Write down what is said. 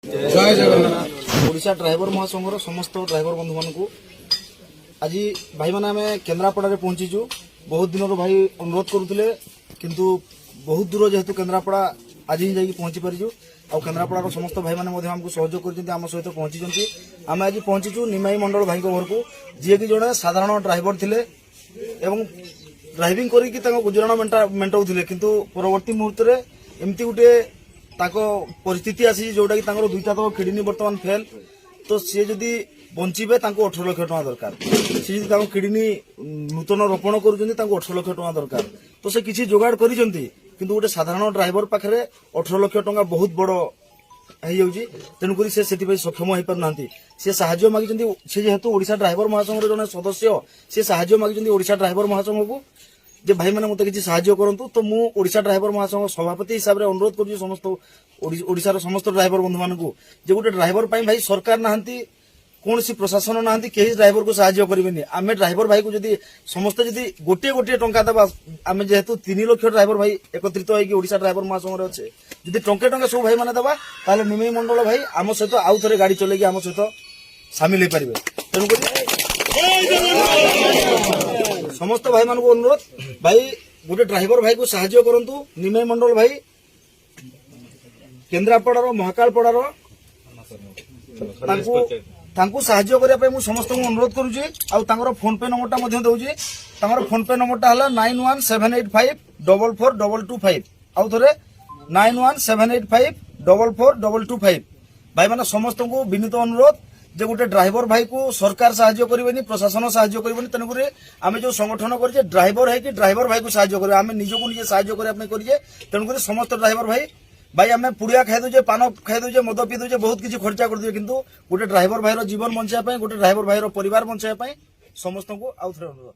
जय जगन्नाथ। ओडिशा ड्राइवर महासंघर समस्त ड्राइवर बंधु मानू आज भाई मैंने आम केन्द्रापड़ा पहुंचीचु। बहुत दिन भाई अनुरोध करुले किंतु बहुत दूर जेहेतु केन्द्रापड़ा आज ही जाकि पहुंची पारिचु। आ केन्द्रापड़ा समस्त भाई मैंने आमको सहयोग कर सहित पहुंची। आम आज पहुंचीचु निमाई मंडल भाई घर को, जी की जड़े साधारण ड्राइवर थे एवं ड्राइविंग करके गुजराण मेटाऊे किंतु परवर्ती मुहूर्त में एमती गोटे परिस्थिति आसी जोटा कि दुईटा तक किडनी बर्तमान फेल। तो सी जदि बंचे 18 लाख टका दरकार। सी जदि किडनी नूतन रोपण कर 18 लाख टका दरकार। तो से किसी जोगाड़ कर गोटे साधारण ड्राइवर पाखे 18 लाख टका बहुत बड़ तेणुक से सक्षम हो पारना। सी साहाय्य मागी जेहेतु ओडिशा ड्राइवर महासंघ जड़े सदस्य सी साहाय्य मागी ओडिशा ड्राइवर महासंघ को जे भाई मैंने मत किसी साहाय्य करंतु। तो मु ओडिशा ड्राइवर महासंघ सभापति हिसाब से अनुरोध कर समस्त ओडिशार समस्त ड्राइवर बंधु मानू जे गोटे ड्राइवर भाई सरकार नहांती कौन सी प्रशासन नहांती कहीं ड्राइवर को साहाय्य करेंगे। आम ड्राइवर भाई को जदि समस्त जदि गोटे गोटे टंका देवा आम जेहेतु 3 लाख ड्राइवर भाई एकत्रित होगी ओडिशा ड्राइवर महासंघ अच्छे जदि टंके टंके सब भाई मैंने देवा ताले निमई मंडल भाई आम सहित आउ थे गाड़ी चलेगी आम सहित सामिल हो पारे। तेणुक समस्त भाई मान को अनुरोध भाई गोटे ड्राइवर भाई को साहाय्य करंतु। निमई मंडल भाई केन्द्रापड़ा महाकालपड़ा साहाय्य करने समस्त अनुरोध करुँच। फोन पे नंबर दूसरी फोन पे नंबर है 9178544225 आउ थे 9178544225। भाई मैंने समस्त को विनीत अनुरोध जे गोटे ड्राइवर भाई को सरकार साहाय्य करेनि प्रशासन साहाय्य करेनि। तेणुक आम जो संगठन कर ड्राइवर है कि ड्राइवर भाई को साहाय्य करें आम निजक निजे साहाय्य करने करें। तेणुक समस्त ड्राइवर भाई भाई आम पुड़िया खाई दूचे पान खाई दूचे मद पी दूचे बहुत किसी खर्चा कर दे किंतु गोटे ड्राइवर भाई जीवन बचाई गोटे ड्राइवर भाई परिवार बचाई समस्त को आउ थे अनुरोध।